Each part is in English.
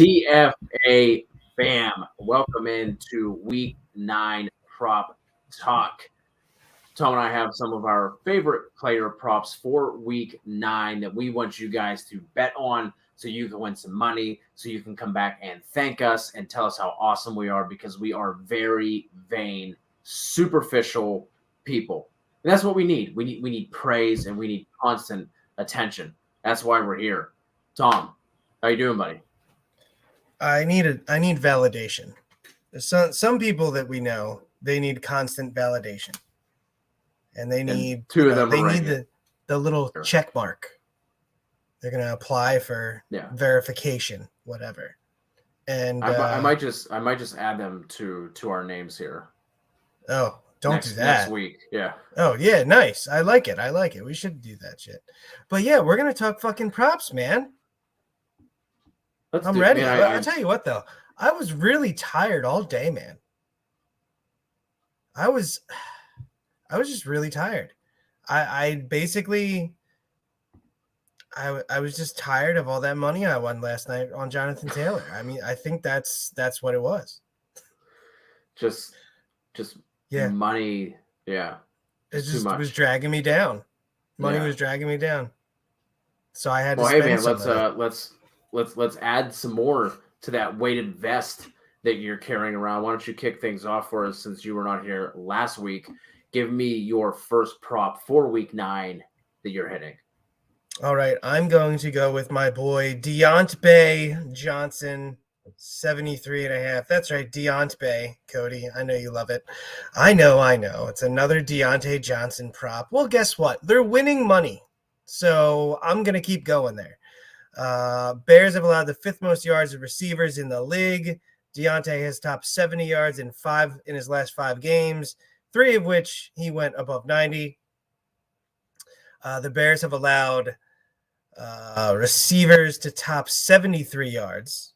TFA fam, welcome into week 9 prop talk. Tom and I have some of our favorite player props for week 9 that we want you guys to bet on so you can win some money, so you can come back and thank us and tell us how awesome we are, because we are very vain, superficial people. And that's what we need. We need praise, and we need constant attention. That's why we're here. Tom, how you doing, buddy? I need validation. There's some people that we know, they need constant validation. And they need the little check mark. They're gonna apply for verification, whatever. And I might just add them to our names here. Oh, don't do that next week. Yeah. Oh yeah, nice. I like it. We should do that shit. But yeah, we're gonna talk fucking props, man. I'm ready. Man, I'll tell you what though, I was really tired all day, man. I was just really tired. I basically was just tired of all that money I won last night on Jonathan Taylor. I mean, I think that's what it was. Just money. Yeah. It just was dragging me down. Money was dragging me down. So I had to spend some of it. Let's add some more to that weighted vest that you're carrying around. Why don't you kick things off for us, since you were not here last week? Give me your first prop for week 9 that you're hitting. All right, I'm going to go with my boy Deontay Johnson, 73.5. That's right, Deontay, Cody. I know you love it. I know. It's another Deontay Johnson prop. Well, guess what? They're winning money, so I'm going to keep going there. Bears have allowed the 5th most yards of receivers in the league. Deontay has topped 70 yards in his last 5 games, 3 of which he went above 90. The Bears have allowed receivers to top 73 yards.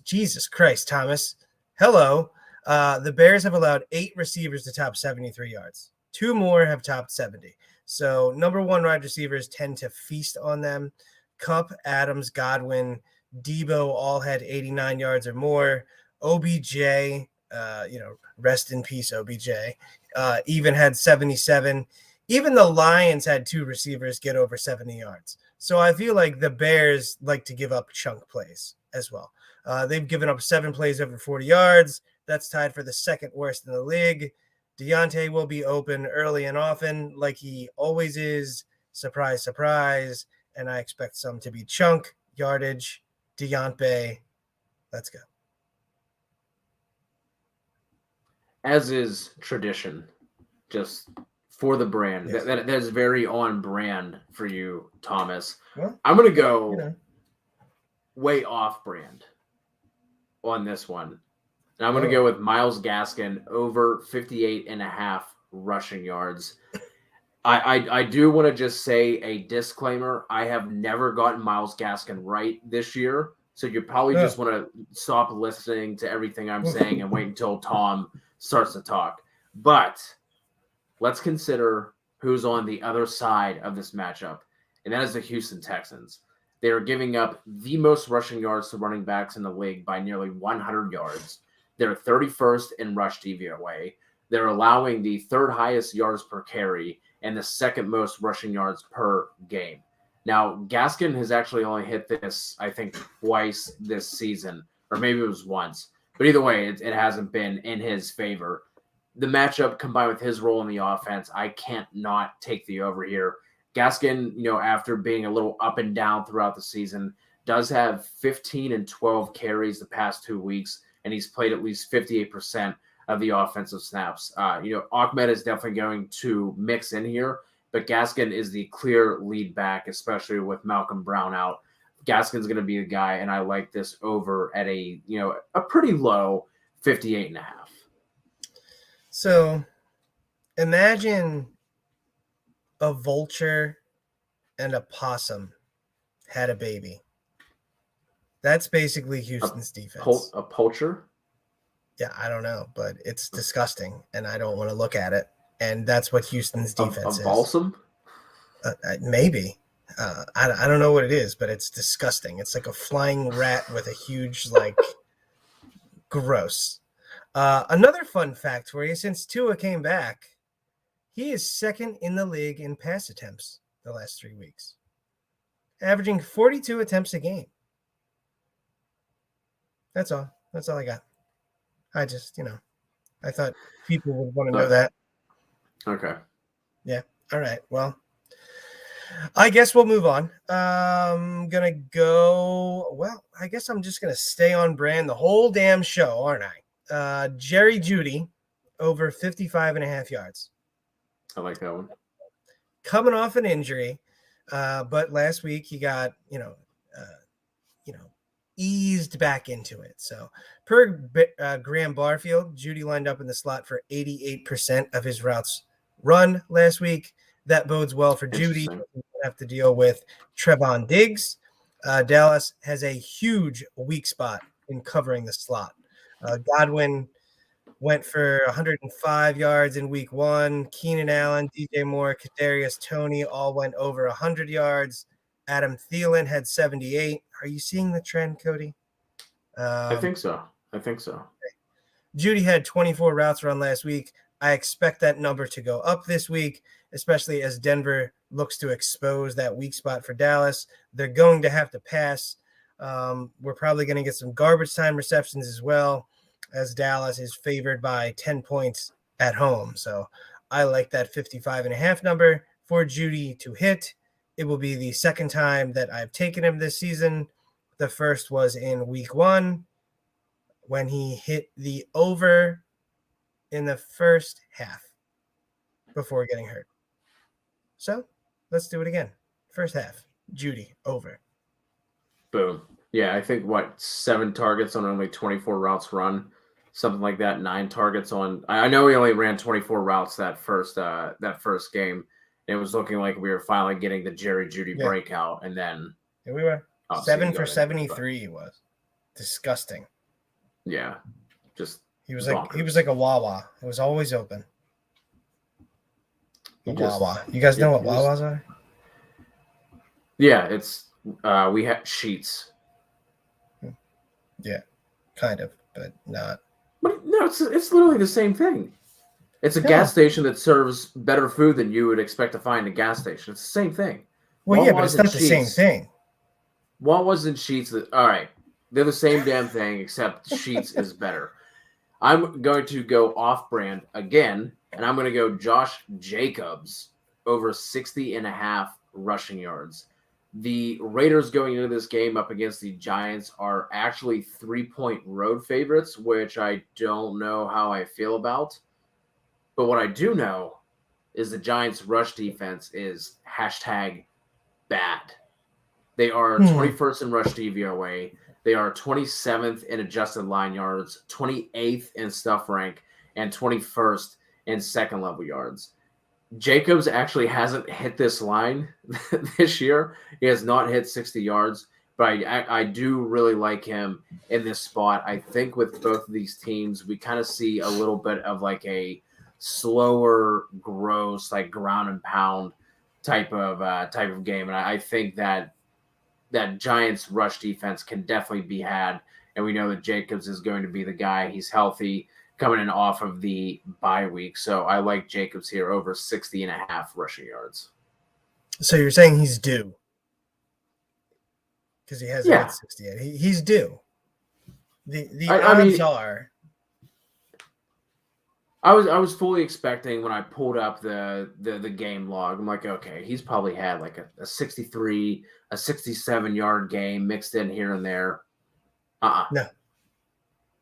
Jesus Christ, Thomas. Hello. The Bears have allowed 8 receivers to top 73 yards. 2 more have topped 70. So number 1 wide receivers tend to feast on them. Kupp, Adams, Godwin, Debo all had 89 yards or more. OBJ, rest in peace, OBJ, even had 77. Even the Lions had 2 receivers get over 70 yards. So I feel like the Bears like to give up chunk plays as well. They've given up 7 plays over 40 yards. That's tied for the 2nd worst in the league. Deontay will be open early and often, like he always is. Surprise, surprise. And I expect some to be chunk, yardage, Deontay. Let's go. As is tradition, just for the brand. Yes. That is very on brand for you, Thomas. Well, I'm going to go way off brand on this one. And I'm going to go with Myles Gaskin over 58.5 rushing yards. I do want to just say a disclaimer. I have never gotten Myles Gaskin right this year. So you probably just want to stop listening to everything I'm saying and wait until Tom starts to talk. But let's consider who's on the other side of this matchup, and that is the Houston Texans. They are giving up the most rushing yards to running backs in the league by nearly 100 yards. They're 31st in rush DVOA. They're allowing the 3rd highest yards per carry and the 2nd most rushing yards per game. Now, Gaskin has actually only hit this, I think, twice this season, or maybe it was once. But either way, it hasn't been in his favor. The matchup combined with his role in the offense, I can't not take the over here. Gaskin, after being a little up and down throughout the season, does have 15 and 12 carries the past 2 weeks, and he's played at least 58% of the offensive snaps. Ahmed is definitely going to mix in here, but Gaskin is the clear lead back, especially with Malcolm Brown out. Gaskin's going to be the guy, and I like this over at a pretty low 58.5. So imagine a vulture and a possum had a baby. That's basically Houston's defense. A poacher? Yeah, I don't know, but it's disgusting, and I don't want to look at it. And that's what Houston's defense is. A balsam? Maybe. I don't know what it is, but it's disgusting. It's like a flying rat with a huge, gross. Another fun fact for you, since Tua came back, he is second in the league in pass attempts the last 3 weeks, averaging 42 attempts a game. That's all. That's all I got. I just, I thought people would want to know that. Okay. Yeah. All right. Well, I guess we'll move on. I guess I'm just going to stay on brand the whole damn show, aren't I? Jerry Jeudy over 55.5 yards. I like that one. Coming off an injury, but last week he got, eased back into it. So per Graham Barfield, Jeudy lined up in the slot for 88% of his routes run last week. That bodes well for Jeudy. Have to deal with Trevon Diggs. Dallas has a huge weak spot in covering the slot. Godwin went for 105 yards in week 1. Keenan Allen, DJ Moore, Kadarius Toney all went over 100 yards. Adam Thielen had 78. Are you seeing the trend, Cody? I think so. Jeudy had 24 routes run last week. I expect that number to go up this week, especially as Denver looks to expose that weak spot for Dallas. They're going to have to pass. We're probably going to get some garbage time receptions as well, as Dallas is favored by 10 points at home. So I like that 55.5 number for Jeudy to hit. It will be the second time that I've taken him this season. The first was in week 1 when he hit the over in the first half before getting hurt. So let's do it again. First half, Jeudy over. Boom. Yeah, I think 7 targets on only 24 routes run, something like that. 9 targets on. I know he only ran 24 routes that first game. It was looking like we were finally getting the Jerry Jeudy breakout, and then here we were. 7 for 73 he was. Disgusting. Yeah, just he was like a Wawa. It was always open. Wawa. You guys know what Wawas are? Yeah, it's we have Sheets. Yeah, kind of, but not. But no, it's literally the same thing. It's a gas station that serves better food than you would expect to find in a gas station. It's the same thing. Well, but it's not the same thing. Wawa's and Sheets, all right, they're the same damn thing, except Sheets is better. I'm going to go off-brand again, and I'm going to go Josh Jacobs over 60.5 rushing yards. The Raiders going into this game up against the Giants are actually 3-point road favorites, which I don't know how I feel about. But what I do know is the Giants' rush defense is #bad. They are 21st in rush DVOA. They are 27th in adjusted line yards, 28th in stuff rank, and 21st in second level yards. Jacobs actually hasn't hit this line this year. He has not hit 60 yards, but I do really like him in this spot. I think with both of these teams, we kind of see a little bit of like a slower, gross, like ground and pound type of game, and I think that Giants rush defense can definitely be had, and we know that Jacobs is going to be the guy. He's healthy, coming in off of the bye week, so I like Jacobs here over 60.5 rushing yards. So you're saying he's due because he hasn't hit 60 yet. He's due. The odds are. I was fully expecting when I pulled up the game log. I'm like, okay, he's probably had like a 63, a 67-yard game mixed in here and there. No.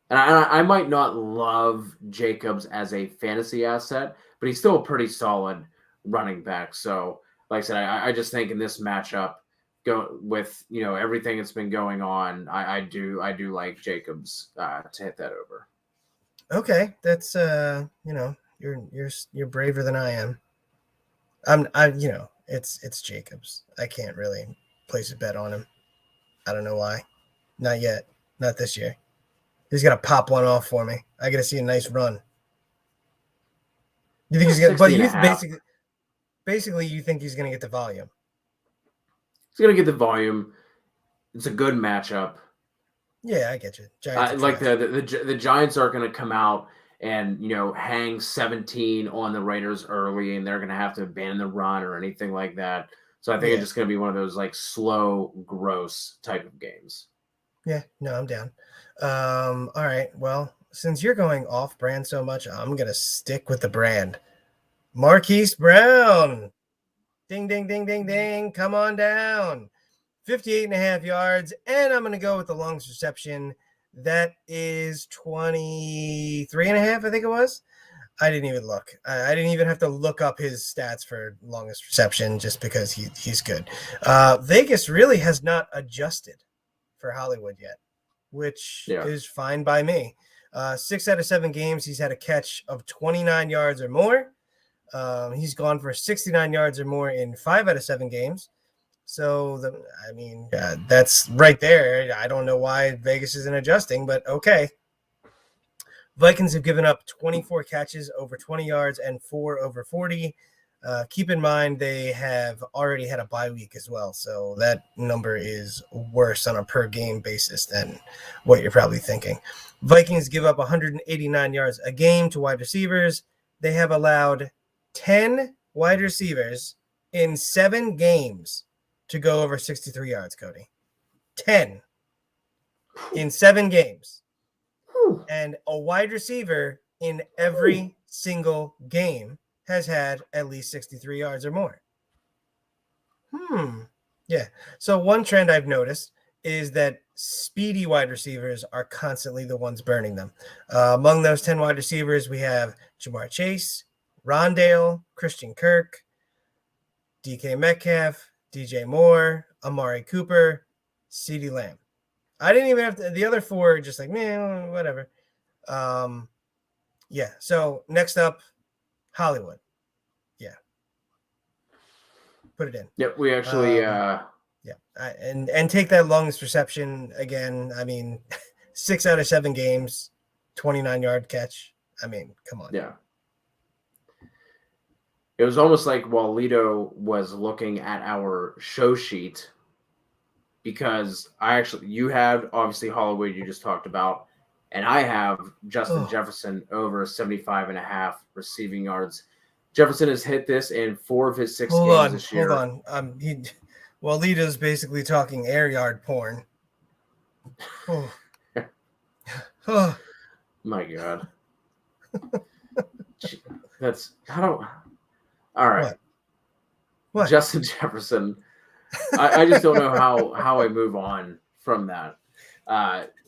And I might not love Jacobs as a fantasy asset, but he's still a pretty solid running back. So, like I said, I just think in this matchup, go with everything that's been going on, I do like Jacobs to hit that over. Okay, that's you're braver than I am. It's Jacobs. I can't really place a bet on him. I don't know why. Not yet. Not this year. He's gonna pop one off for me. I gotta see a nice run. You think he's gonna? But you basically you think he's gonna get the volume. He's going to get the volume. It's a good matchup. Yeah, I get you. Giants like the Giants are going to come out and, hang 17 on the Raiders early, and they're going to have to abandon the run or anything like that. So I think it's just going to be one of those like slow, gross type of games. Yeah, no, I'm down. All right. Well, since you're going off brand so much, I'm going to stick with the brand. Marquise Brown. Ding, ding, ding, ding, ding. Come on down. 58.5 yards. And I'm going to go with the longest reception. That is 23.5, I think it was. I didn't even look. I didn't even have to look up his stats for longest reception just because he's good. Vegas really has not adjusted for Hollywood yet, which is fine by me. 6 out of 7 games, he's had a catch of 29 yards or more. He's gone for 69 yards or more in 5 out of 7 games. So, that's right there. I don't know why Vegas isn't adjusting, but okay. Vikings have given up 24 catches over 20 yards and 4 over 40. Keep in mind they have already had a bye week as well, so that number is worse on a per game basis than what you're probably thinking. Vikings give up 189 yards a game to wide receivers. They have allowed 10 wide receivers in 7 games to go over 63 yards, Cody. 10 in 7 games. And a wide receiver in every single game has had at least 63 yards or more. Yeah. So one trend I've noticed is that speedy wide receivers are constantly the ones burning them. Among those 10 wide receivers, we have Jamar Chase, Rondale, Christian Kirk, DK Metcalf, DJ Moore, Amari Cooper, CeeDee Lamb. I didn't even have to, the other 4 just like, man, whatever. So next up, Hollywood. Yeah. Put it in. Yep, we actually and take that longest reception again. 6 out of 7 games, 29-yard catch. Come on. Yeah. It was almost like Walito was looking at our show sheet because you had obviously Hollywood you just talked about, and I have Justin Jefferson over 75.5 receiving yards. Jefferson has hit this in 4 of his 6 games this year. Hold on. Walito's basically talking air yard porn. My God. All right. What? Justin Jefferson. I just don't know how I move on from that.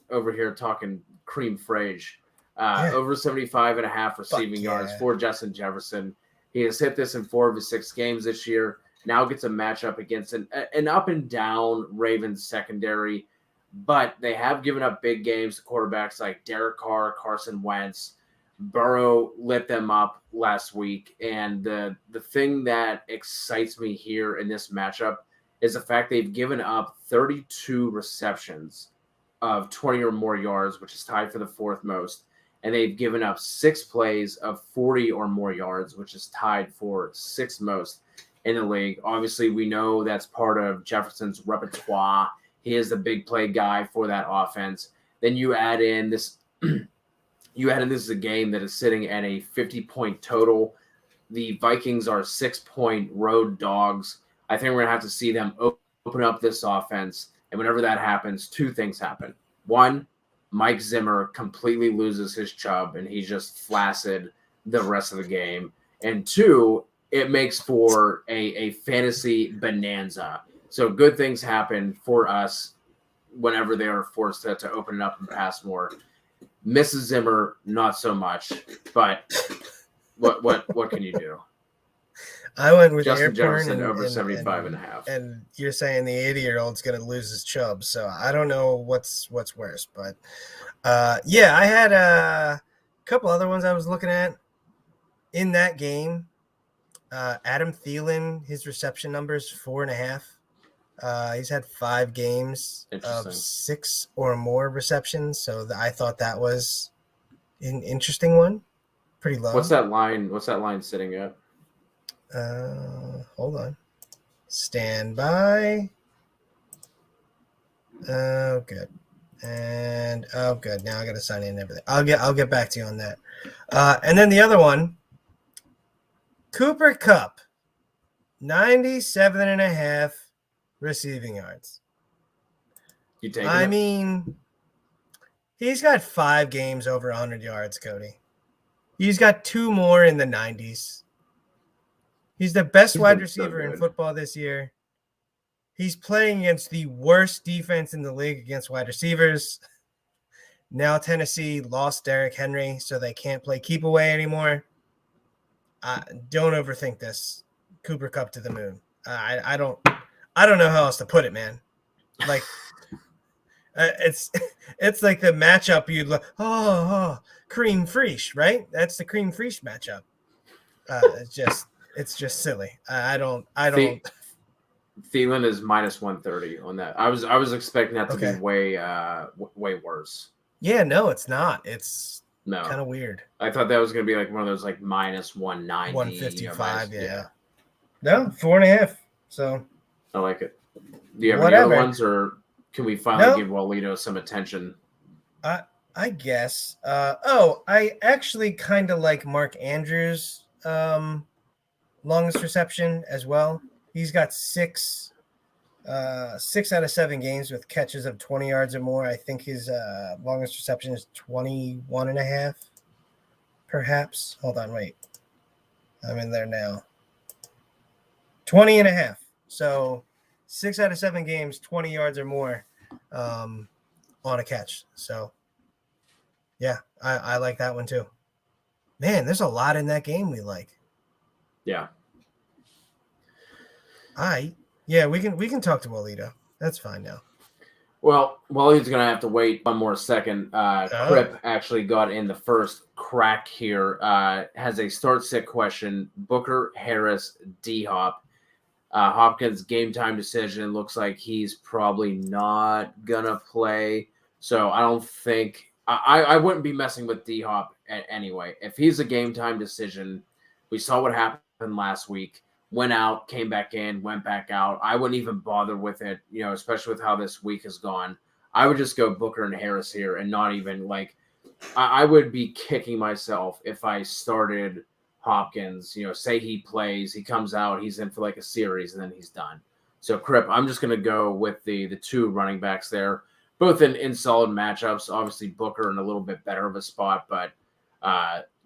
Over here talking cream frage. Over 75.5 receiving yards for Justin Jefferson. He has hit this in 4 of his 6 games this year. Now gets a matchup against an up and down Ravens secondary, but they have given up big games to quarterbacks like Derek Carr, Carson Wentz. Burrow lit them up last week, and the thing that excites me here in this matchup is the fact they've given up 32 receptions of 20 or more yards, which is tied for the 4th most, and they've given up 6 plays of 40 or more yards, which is tied for 6th most in the league. Obviously, we know that's part of Jefferson's repertoire. He is the big play guy for that offense. Then you add in this. This is a game that is sitting at a 50-point total. The Vikings are 6-point road dogs. I think we're going to have to see them open up this offense. And whenever that happens, 2 things happen. 1, Mike Zimmer completely loses his chub and he's just flaccid the rest of the game. And 2, it makes for a fantasy bonanza. So good things happen for us whenever they are forced to open it up and pass more. Mrs. Zimmer, not so much, but what can you do? I went with Justin Jefferson over 75.5. And you're saying the 80-year-old's going to lose his chub, so I don't know what's worse. But, I had a couple other ones I was looking at in that game. Adam Thielen, his reception numbers 4.5. He's had 5 games of 6 or more receptions, so I thought that was an interesting one. Pretty low. What's that line sitting at? Hold on. Stand by. Oh, good. And good. Now I got to sign in and everything. I'll get back to you on that. And then the other one, Cooper Kupp, 97.5 receiving yards. You taking it? mean, he's got 5 games over 100 yards, Cody. He's got 2 more in the 90s. He's the best wide receiver in football this year. He's playing against the worst defense in the league against wide receivers. Now Tennessee lost Derrick Henry, so they can't play keep away anymore. Don't overthink this. Cooper Kupp to the moon. I don't know how else to put it, man. Like it's like the matchup you'd look. Cream Friesch, right? That's the Cream Friesch matchup. It's just silly. I don't. Thielen is minus 130 on that. I was expecting that to be way worse. Yeah, no, it's not. It's kind of weird. I thought that was going to be like one of those like minus 190. 155, yeah. No, 4.5. So I like it. Do you have any other ones, or can we finally give Walito some attention? I guess. I actually kind of like Mark Andrews' longest reception as well. He's got 6 out of 7 games with catches of 20 yards or more. I think his longest reception is 21.5, perhaps. Hold on, wait. I'm in there now. 20.5. So 6 out of 7 games, 20 yards or more on a catch. So, yeah, I like that one too. Man, there's a lot in that game we like. Yeah. We can talk to Walito. That's fine now. Well, Walito's going to have to wait one more second. Crip actually got in the first crack here. Has a start-sit question. Booker, Harris, D-Hop. Hopkins' game-time decision looks like he's probably not going to play. So I don't think – I wouldn't be messing with D-Hop anyway. If he's a game-time decision, we saw what happened last week. Went out, came back in, went back out. I wouldn't even bother with it, especially with how this week has gone. I would just go Booker and Harris here and not even I would be kicking myself if I started Hopkins, say he plays, he comes out, he's in for like a series, and then he's done. So Crip, I'm just going to go with the 2 running backs there, both in solid matchups. Obviously Booker in a little bit better of a spot, but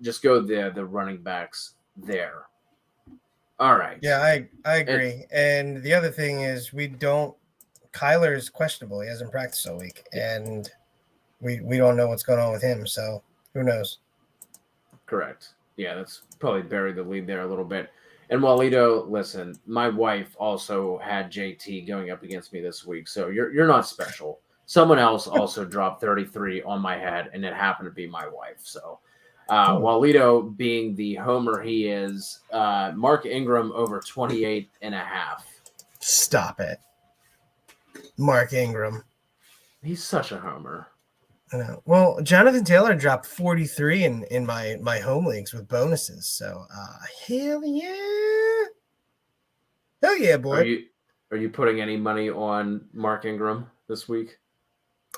just go the running backs there. All right. Yeah, I agree. And the other thing is Kyler is questionable. He hasn't practiced all week, and we don't know what's going on with him. So who knows? Correct. Yeah, that's probably buried the lead there a little bit. And Walito, listen, my wife also had JT going up against me this week, so you're not special. Someone else also dropped 33 on my head, and it happened to be my wife. So. Walito being the homer he is, Mark Ingram over 28.5. Stop it. Mark Ingram. He's such a homer. I know. Well, Jonathan Taylor dropped 43 in my home leagues with bonuses. So, hell yeah. Hell yeah, boy. Are you putting any money on Mark Ingram this week?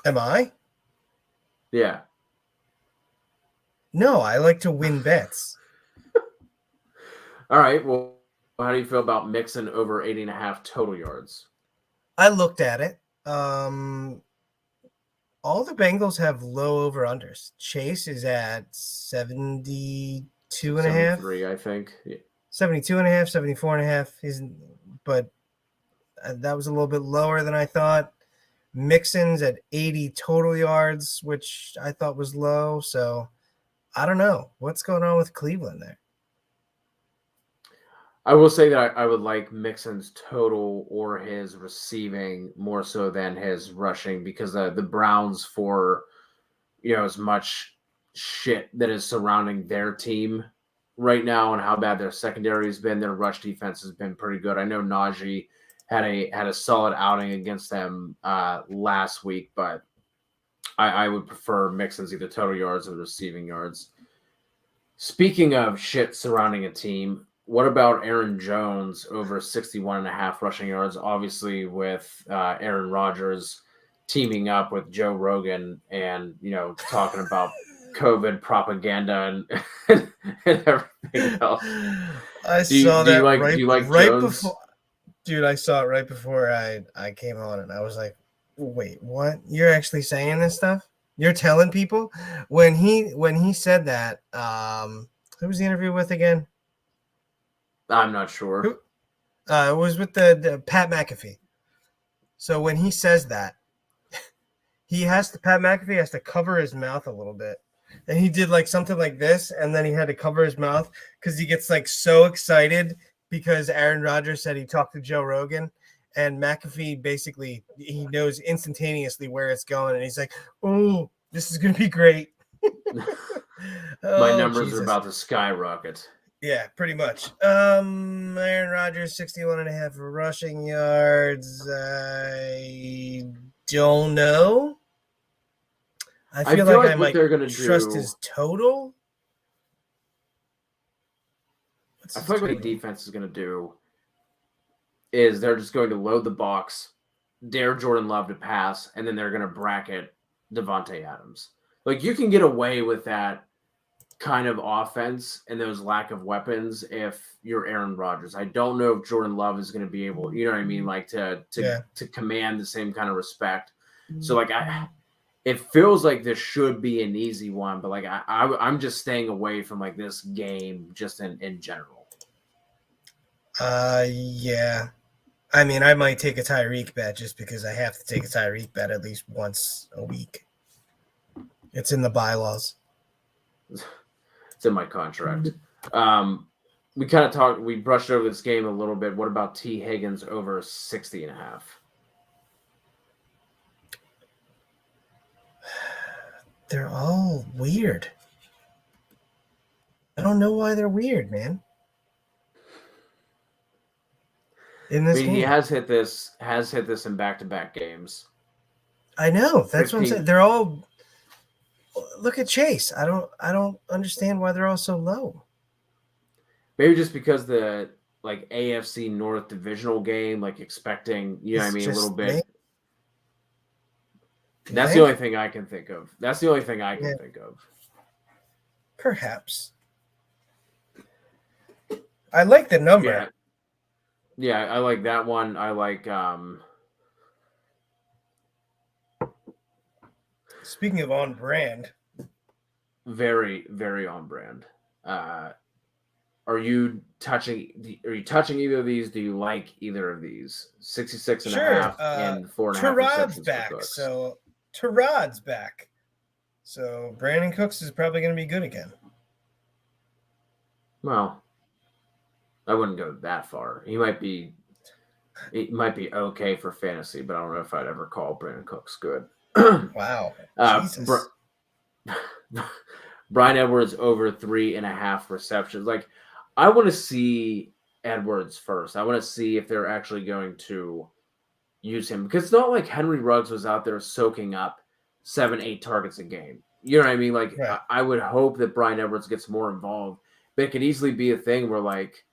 Am I? Yeah. No, I like to win bets. All right. Well, how do you feel about Mixon over 80.5 total yards? I looked at it. All the Bengals have low over-unders. Chase is at 72.5. 73, I think. Yeah. 72.5, 74.5. But that was a little bit lower than I thought. Mixon's at 80 total yards, which I thought was low. So I don't know what's going on with Cleveland there. I will say that I would like Mixon's total or his receiving more so than his rushing, because the Browns, for as much shit that is surrounding their team right now and how bad their secondary has been, their rush defense has been pretty good. I know Najee had a solid outing against them last week, but I would prefer Mixon's either total yards or receiving yards. Speaking of shit surrounding a team, what about Aaron Jones over 61.5 rushing yards? Obviously, with Aaron Rodgers teaming up with Joe Rogan and, talking about COVID propaganda and everything else. I saw that right Jones? before. Dude, I saw it right before I came on, and I was like, "Wait, what? You're actually saying this stuff? You're telling people?" When he said that, who was the interview with again? I'm not sure. It was with the Pat McAfee. So when he says that, Pat McAfee has to cover his mouth a little bit. And he did like something like this, and then he had to cover his mouth because he gets like so excited because Aaron Rodgers said he talked to Joe Rogan, and McAfee basically he knows instantaneously where it's going, and he's like, "Oh, this is gonna be great." My numbers are about to skyrocket. Yeah, pretty much. Aaron Rodgers, 61.5 rushing yards. I don't know. I feel like I might trust his total. I feel like what the defense is going to do is they're just going to load the box, dare Jordan Love to pass, and then they're going to bracket Davante Adams. Like, you can get away with that kind of offense and those lack of weapons if you're Aaron Rodgers. I don't know if Jordan Love is going to be able, you know what I mean, like to command the same kind of respect. So, like, it feels like this should be an easy one, but like I'm just staying away from like this game just in general. Yeah. I mean, I might take a Tyreek bet just because I have to take a Tyreek bet at least once a week. It's in the bylaws. It's in my contract. We kind of we brushed over this game a little bit. What about T. Higgins over 60.5? They're all weird. I don't know why they're weird, man. In this game. He has hit this in back-to-back games. I know. That's 15. What I'm saying. They're all look at Chase. I don't understand why they're all so low. Maybe just because the like AFC North divisional game, like expecting, you know what I mean, a little bit. That's the only thing I can think of. Think of. Perhaps. I like the number. Yeah, I like that one. I like Speaking of on brand. Very, very on brand. Are you touching either of these? Do you like either of these? 66.5 and 4.5 receptions back. for Cooks. So Tyrod's back. So Brandon Cooks is probably going to be good again. Well, I wouldn't go that far. He might be okay for fantasy, but I don't know if I'd ever call Brandon Cooks good. Wow. Bryan Edwards over 3.5 receptions. Like, I want to see Edwards first. I want to see if they're actually going to use him, because it's not like Henry Ruggs was out there soaking up 7-8 targets a game. You know what I mean? Like, right. I would hope that Bryan Edwards gets more involved, but it could easily be a thing where like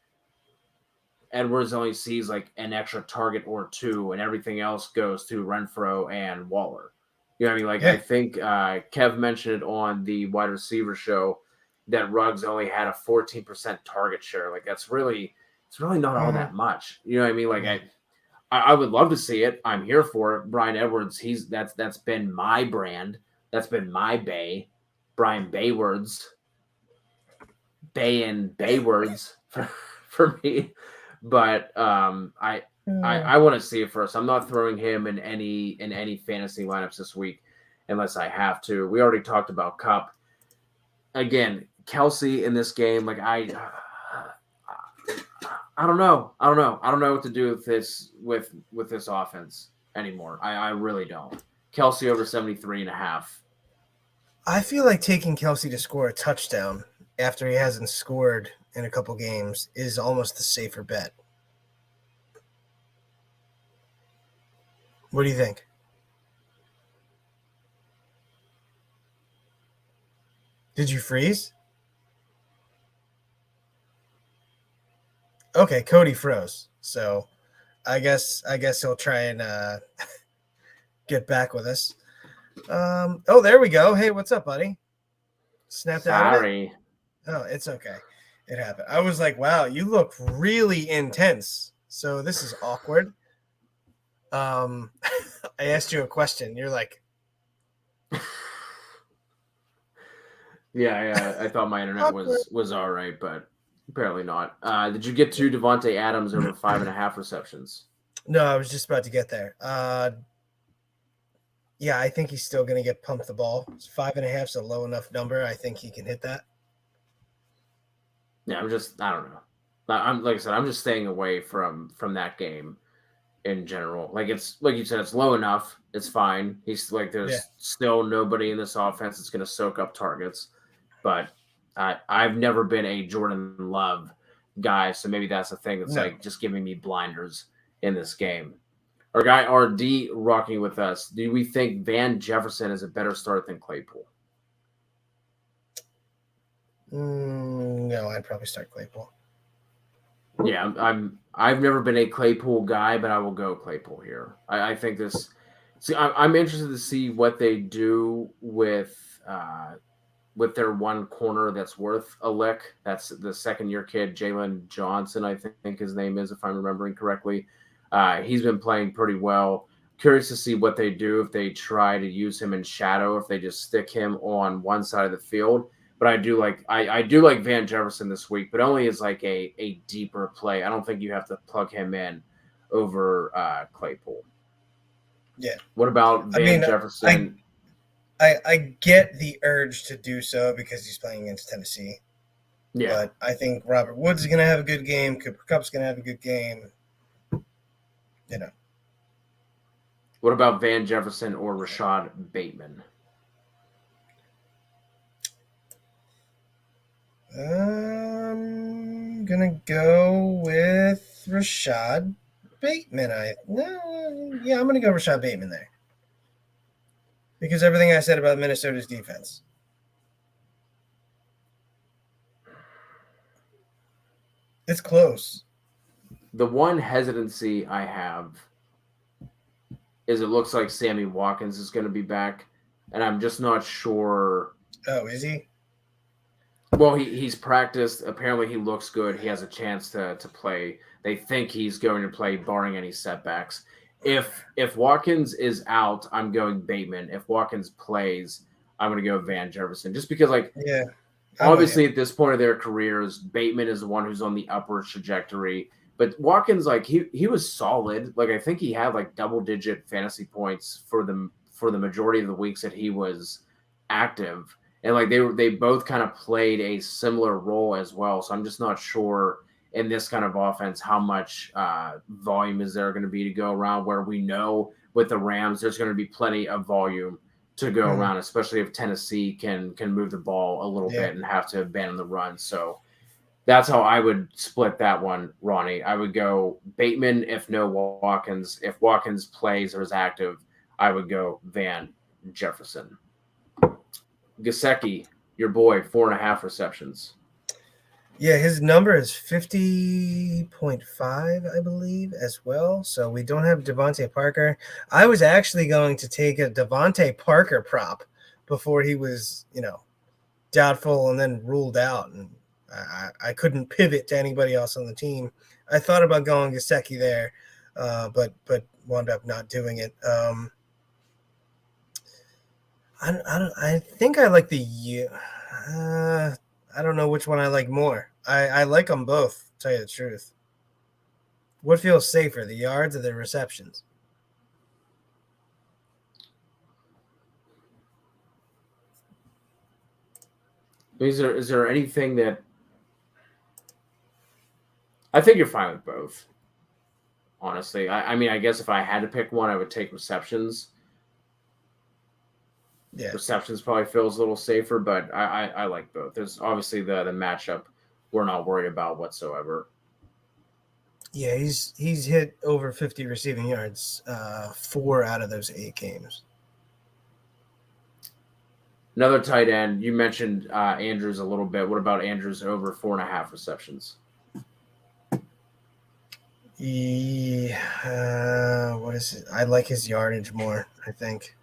Edwards only sees like an extra target or two, and everything else goes to Renfrow and Waller. You know what I mean? Like, I think Kev mentioned it on the wide receiver show that Ruggs only had a 14% target share. Like, it's really not all that much. You know what I mean? Like, I would love to see it. I'm here for it. Bryan Edwards, that's been my brand. That's been my Bay. Brian Baywards. Bay and Baywards for me. But I want to see it first. I'm not throwing him in any fantasy lineups this week unless I have to. We already talked about Kupp. Again, Kelce in this game, like I don't know. I don't know what to do with this offense anymore. I really don't. Kelce over 73.5. I feel like taking Kelce to score a touchdown after he hasn't scored in a couple games is almost the safer bet. What do you think? Did you freeze? Okay, Cody froze. So I guess he'll try and get back with us. Oh, there we go. Hey, what's up, buddy? Snapped out of it? Oh, it's okay. It happened. I was like, wow, you look really intense. So this is awkward. I asked you a question. You're like, yeah. I thought my internet was all right, but apparently not. Did you get to Davante Adams over 5.5 receptions? No, I was just about to get there. Yeah, I think he's still going to get pumped the ball. 5.5 is a low enough number. I think he can hit that. Yeah, I don't know. Like I said, I'm just staying away from that game in general. Like it's like you said, it's low enough. It's fine. He's like there's still nobody in this offense that's going to soak up targets. But I've never been a Jordan Love guy, so maybe that's the thing that's like just giving me blinders in this game. Our guy RD rocking with us. Do we think Van Jefferson is a better start than Claypool? No, I'd probably start Claypool. Yeah, I've never been a Claypool guy, but I will go Claypool here. I think this. See, I'm interested to see what they do with their one corner that's worth a lick. That's the second-year kid, Jalen Johnson, I think his name is, if I'm remembering correctly. He's been playing pretty well. Curious to see what they do if they try to use him in shadow, if they just stick him on one side of the field. But I do like Van Jefferson this week, but only as like a deeper play. I don't think you have to plug him in over Claypool. Yeah. What about Van Jefferson? I get the urge to do so because he's playing against Tennessee. Yeah. But I think Robert Woods is going to have a good game. Cooper Kupp's going to have a good game. You know. What about Van Jefferson or Rashod Bateman? I'm gonna go with Rashod Bateman. I'm gonna go Rashod Bateman there because everything I said about Minnesota's defense. It's close. The one hesitancy I have is it looks like Sammy Watkins is going to be back, and I'm just not sure. Oh, is he? Well, he's practiced. Apparently, he looks good. He has a chance to play. They think he's going to play, barring any setbacks. If Watkins is out, I'm going Bateman. If Watkins plays, I'm going to go Van Jefferson. Just because, obviously at this point of their careers, Bateman is the one who's on the upward trajectory. But Watkins, he was solid. I think he had double-digit fantasy points for the majority of the weeks that he was active. And they both kind of played a similar role as well. So I'm just not sure in this kind of offense how much volume is there going to be to go around, where we know with the Rams there's going to be plenty of volume to go around, especially if Tennessee can move the ball a little bit and have to abandon the run. So that's how I would split that one, Ronnie. I would go Bateman if no Watkins. If Watkins plays or is active, I would go Van Jefferson. Gesicki, your boy, 4.5 receptions. Yeah, his number is 50.5, I believe, as well. So we don't have Davante Parker. I was actually going to take a Davante Parker prop before he was, doubtful and then ruled out. And I couldn't pivot to anybody else on the team. I thought about going Gesicki there, but wound up not doing it. I think I like I don't know which one I like more. I like them both, to tell you the truth. What feels safer, the yards or the receptions? Is there anything that I think you're fine with both? Honestly, I guess if I had to pick one, I would take receptions. Yeah. Receptions probably feels a little safer, but I like both. There's obviously the matchup we're not worried about whatsoever. Yeah, he's hit over 50 receiving yards 4 out of those 8 games. Another tight end. You mentioned Andrews a little bit. What about Andrews over 4.5 receptions? What is it? I like his yardage more, I think.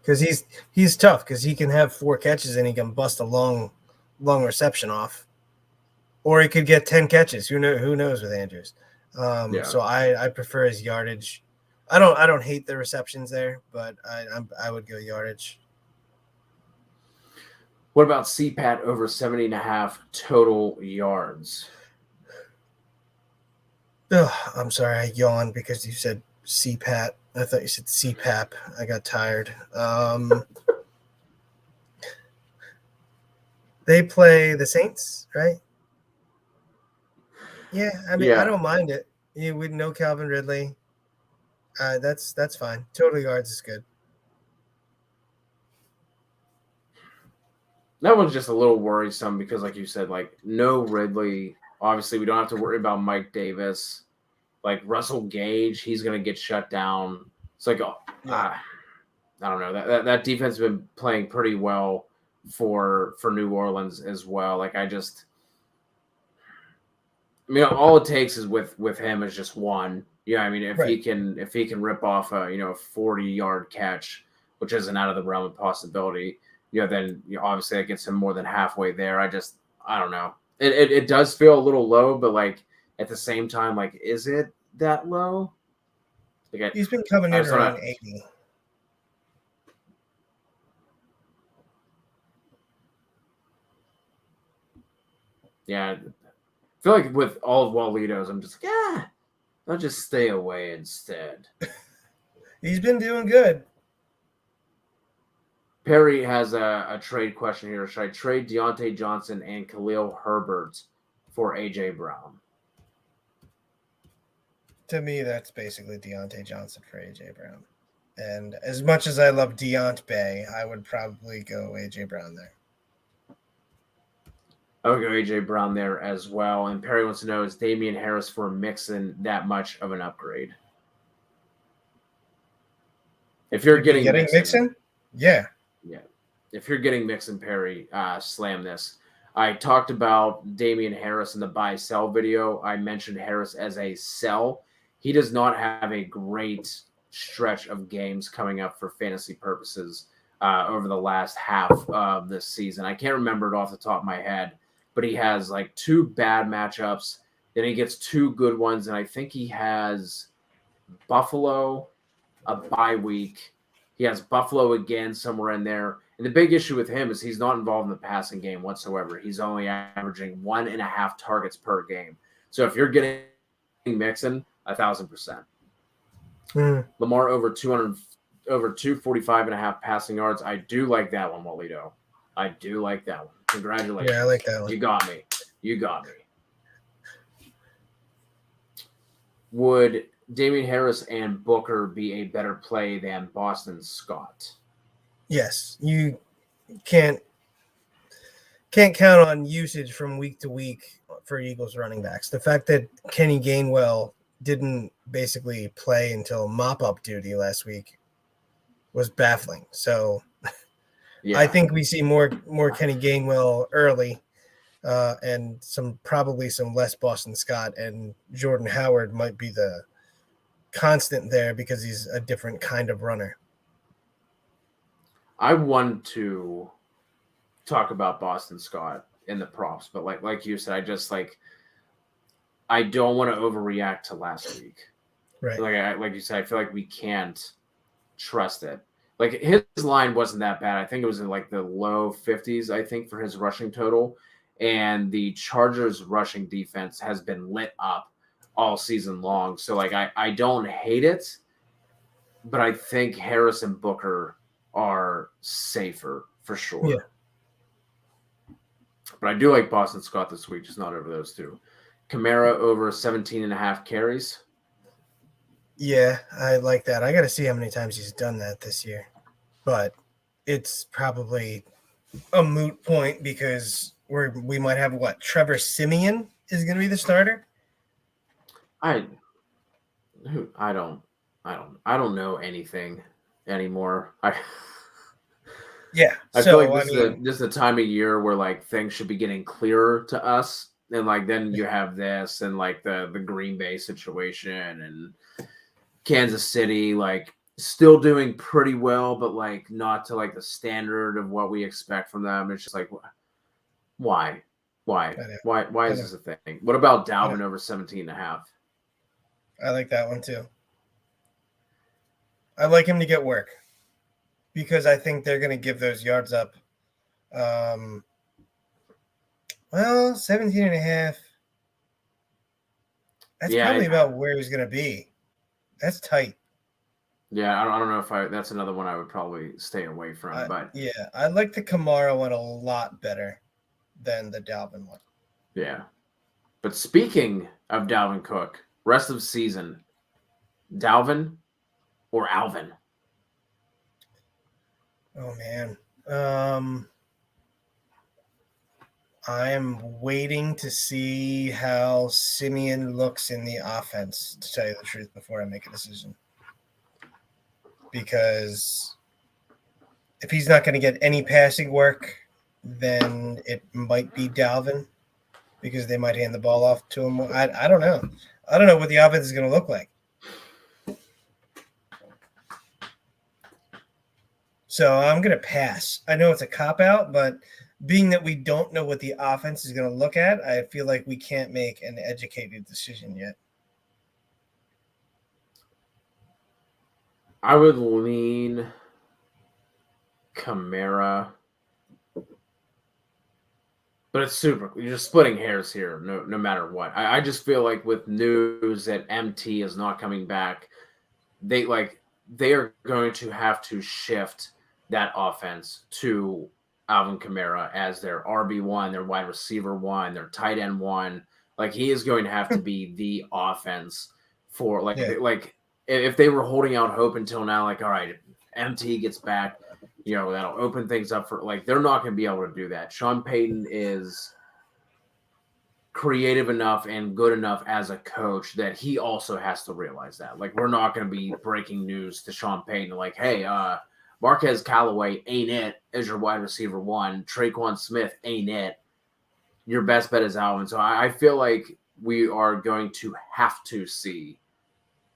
Because he's tough because he can have 4 catches and he can bust a long reception off, or he could get 10 catches. Who knows with Andrews? So I prefer his yardage. I don't hate the receptions there, but I would go yardage. What about CPAT over 70.5 total yards? Oh, I'm sorry, I yawned because you said CPAT. I thought you said CPAP. I got tired. They play the Saints, right? Yeah, I mean, I don't mind it. You would know Calvin Ridley. That's fine. Total yards is good. That one's just a little worrisome because, like you said, like no Ridley. Obviously, we don't have to worry about Mike Davis. Like Russell Gage, he's going to get shut down. It's like, I don't know. That defense has been playing pretty well for New Orleans as well. Like I mean, all it takes is with him is just one. Yeah, I mean, if he can rip off a 40-yard catch, which isn't out of the realm of possibility, then obviously that gets him more than halfway there. I don't know. It does feel a little low, but like at the same time, like is it that low? Like he's been coming in around 80. Yeah, I feel like with all of Wallitos, I'm just like, I'll just stay away instead. He's been doing good. Perry has a trade question here. Should I trade Deontay Johnson and Khalil Herbert for A.J. Brown? To me, that's basically Deontay Johnson for A.J. Brown. And as much as I love Deontay, I would probably go A.J. Brown there. I would go A.J. Brown there as well. And Perry wants to know, is Damian Harris for Mixon that much of an upgrade? If you're getting Mixon? Yeah. If you're getting Mixon, Perry, slam this. I talked about Damian Harris in the buy-sell video. I mentioned Harris as a sell. He does not have a great stretch of games coming up for fantasy purposes over the last half of this season. I can't remember it off the top of my head, but he has like 2 bad matchups. Then he gets 2 good ones, and I think he has Buffalo, a bye week. He has Buffalo again somewhere in there. And the big issue with him is he's not involved in the passing game whatsoever. He's only averaging 1.5 targets per game. So if you're getting Mixon, 1,000%. Lamar over 245.5 passing yards. I do like that one, Walito. I do like that one. Congratulations. Yeah, I like that one. You got me. Would Damian Harris and Booker be a better play than Boston Scott? Yes, you can't count on usage from week to week for Eagles running backs. The fact that Kenny Gainwell didn't basically play until mop-up duty last week was baffling. So I think we see more Kenny Gainwell early and probably some less Boston Scott, and Jordan Howard might be the constant there because he's a different kind of runner. I want to talk about Boston Scott in the props, but like you said, I don't want to overreact to last week. Right. Like you said, I feel like we can't trust it. Like his line wasn't that bad. I think it was in like the low 50s, I think, for his rushing total. And the Chargers rushing defense has been lit up all season long. So like I don't hate it, but I think Harris and Booker are safer for sure. Yeah. But I do like Boston Scott this week, just not over those 2. Kamara over 17.5 carries. Yeah, I like that. I got to see how many times he's done that this year. But it's probably a moot point because we might have Trevor Siemian is going to be the starter. I don't know anything anymore. I feel like this is the time of year where like things should be getting clearer to us And like then you have this and like the Green Bay situation and Kansas City like still doing pretty well, but like not to like the standard of what we expect from them. It's just like why? Why is this a thing? What about Dalvin over 17.5? I like that one too. I like him to get work because I think they're going to give those yards up. Well, 17.5. That's probably about where he's going to be. That's tight. Yeah, I don't know if that's another one I would probably stay away from. But yeah, I like the Kamara one a lot better than the Dalvin one. Yeah. But speaking of Dalvin Cook, rest of season, Dalvin or Alvin? Oh, man. I am waiting to see how Simeon looks in the offense, to tell you the truth, before I make a decision. Because if he's not going to get any passing work, then it might be Dalvin because they might hand the ball off to him. I don't know. I don't know what the offense is going to look like. So I'm going to pass. I know it's a cop-out, but being that we don't know what the offense is going to look at, I feel like we can't make an educated decision yet. I would lean Kamara. But it's super. You're just splitting hairs here, no matter what. I just feel like with news that MT is not coming back, they are going to have to shift that offense to Alvin Kamara as their RB1, their wide receiver 1, their tight end 1. Like he is going to have to be the offense for like if they were holding out hope until now, like all right, MT gets back. That'll open things up for like they're not going to be able to do that. Sean Payton is creative enough and good enough as a coach that he also has to realize that. Like we're not going to be breaking news to Sean Payton like, hey, Marquez Callaway ain't it as your wide receiver 1. Traquan Smith ain't it. Your best bet is Alvin. So I feel like we are going to have to see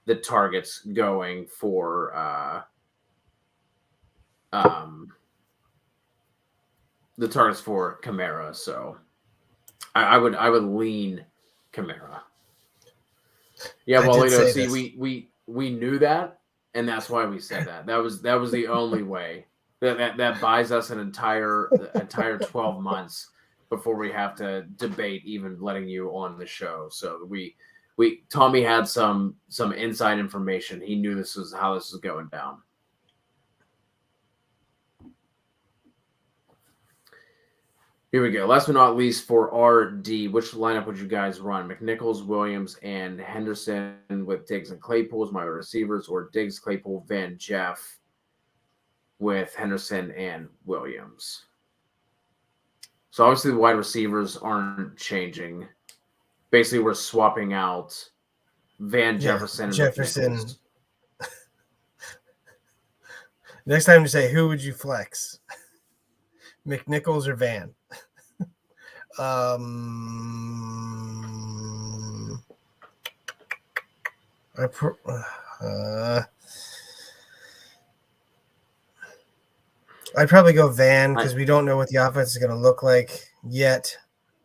the targets going for the targets for Kamara, so I would lean Kamara. Yeah, well, see, we knew that, and that's why we said that. That was the only way that buys us an entire 12 months before we have to debate even letting you on the show. So Tommy had some inside information. He knew this was how this was going down. Here we go. Last but not least, for RD, which lineup would you guys run? McNichols, Williams, and Henderson with Diggs and Claypool as my receivers, or Diggs, Claypool, Van Jeff with Henderson and Williams? So obviously the wide receivers aren't changing. Basically, we're swapping out Van Jefferson and McNichols. Next time you say, who would you flex? McNichols or Van? I'd probably go Van because we don't know what the offense is going to look like yet.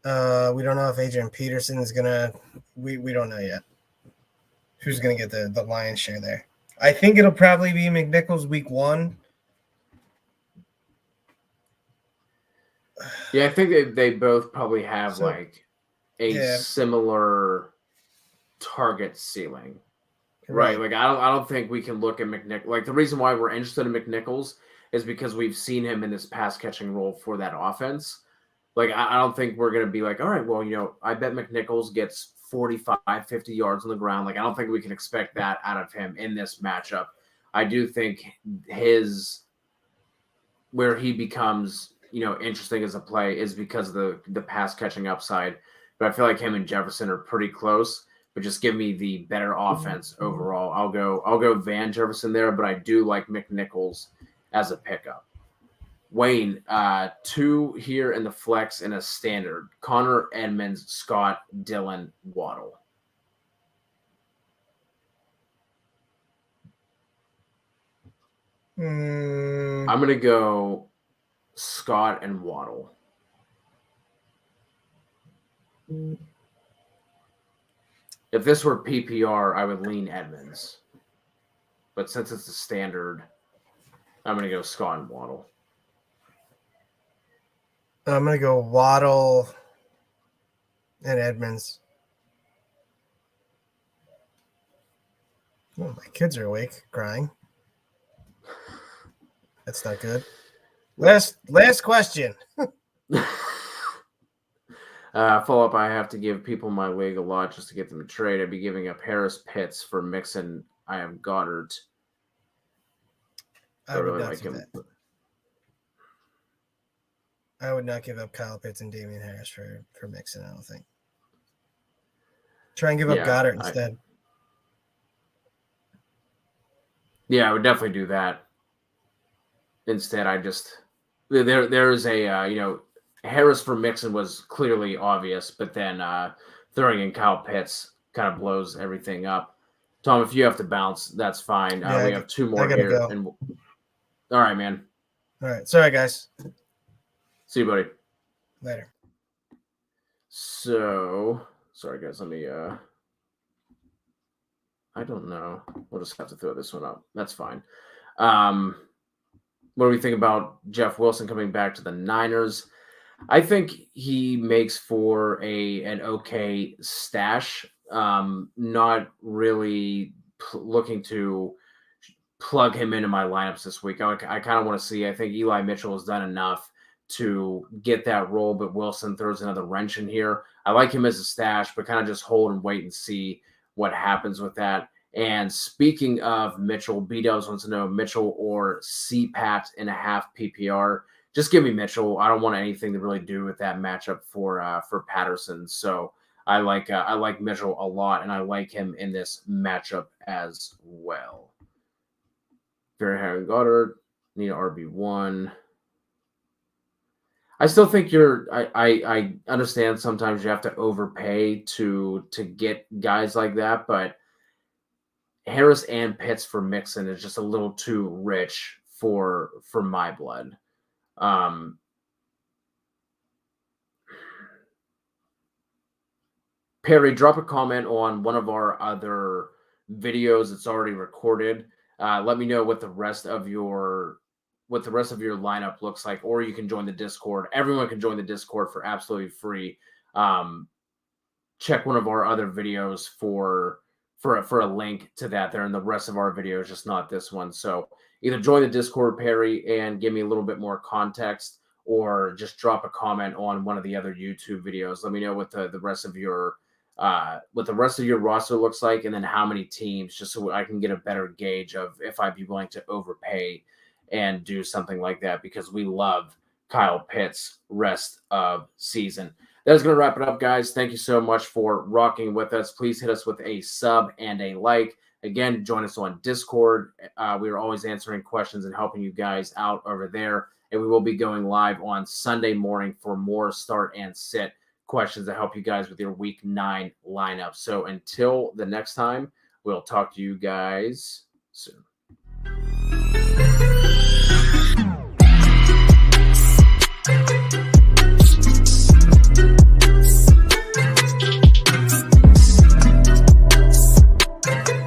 We don't know if Adrian Peterson is going to – we don't know yet who's going to get the lion's share there. I think it'll probably be McNichols week 1. Yeah, I think they both probably have similar target ceiling, right? Like I don't think we can look at McNichols. Like the reason why we're interested in McNichols is because we've seen him in this pass catching role for that offense. Like I don't think we're gonna be like, all right, well, I bet McNichols gets 45, 50 yards on the ground. Like I don't think we can expect that out of him in this matchup. I do think where he becomes interesting as a play is because of the pass catching upside. But I feel like him and Jefferson are pretty close. But just give me the better offense overall. I'll go Van Jefferson there, but I do like McNichols as a pickup. Wayne, 2 here in the flex and a standard. Connor, Edmonds, Scott, Dillon, Waddle. I'm going to go Scott and Waddle. If this were PPR, I would lean Edmonds. But since it's a standard, I'm going to go Scott and Waddle. I'm going to go Waddle and Edmonds. Oh, my kids are awake, crying. That's not good. Last question. Follow-up, I have to give people in my league a lot just to get them to trade. I'd be giving up Harris, Pitts for Mixon. I have Goddard. I would not do that. I would not give up Kyle Pitts and Damian Harris for Mixon, I don't think. Try and give up Goddard instead. I would definitely do that. Instead, I just there's a Harris for Mixon was clearly obvious, but then throwing in Kyle Pitts kind of blows everything up. Tom, if you have to bounce, that's fine. We have 2 more here. Go. And all right, man. All right. Sorry, guys. See you, buddy. Later. So, sorry, guys. Let me I don't know. We'll just have to throw this one up. That's fine. What do we think about Jeff Wilson coming back to the Niners? I think he makes for an okay stash. Not really looking to plug him into my lineups this week. I kind of want to see. I think Eli Mitchell has done enough to get that role, but Wilson throws another wrench in here. I like him as a stash, but kind of just hold and wait and see what happens with that. And speaking of Mitchell, B-Dubs wants to know Mitchell or CPAT in a half PPR. Just give me Mitchell. I don't want anything to really do with that matchup for Patterson. So I like Mitchell a lot, and I like him in this matchup as well. Very high on Goddard. Need RB1. I still think I understand sometimes you have to overpay to get guys like that, but Harris and Pitts for Mixon is just a little too rich for my blood. Perry, drop a comment on one of our other videos that's already recorded. Let me know what the rest of your lineup looks like, or you can join the Discord. Everyone can join the Discord for absolutely free. Check one of our other videos for a link to that. They're in the rest of our videos, just not this one. So either join the Discord, Perry, and give me a little bit more context, or just drop a comment on one of the other YouTube videos. Let me know what the rest of your roster looks like, and then how many teams, just so I can get a better gauge of if I'd be willing to overpay and do something like that, because we love Kyle Pitts rest of season. That's going to wrap it up, guys. Thank you so much for rocking with us. Please hit us with a sub and a like. Again, join us on Discord. We are always answering questions and helping you guys out over there. And we will be going live on Sunday morning for more start and sit questions to help you guys with your week 9 lineup. So until the next time, we'll talk to you guys soon.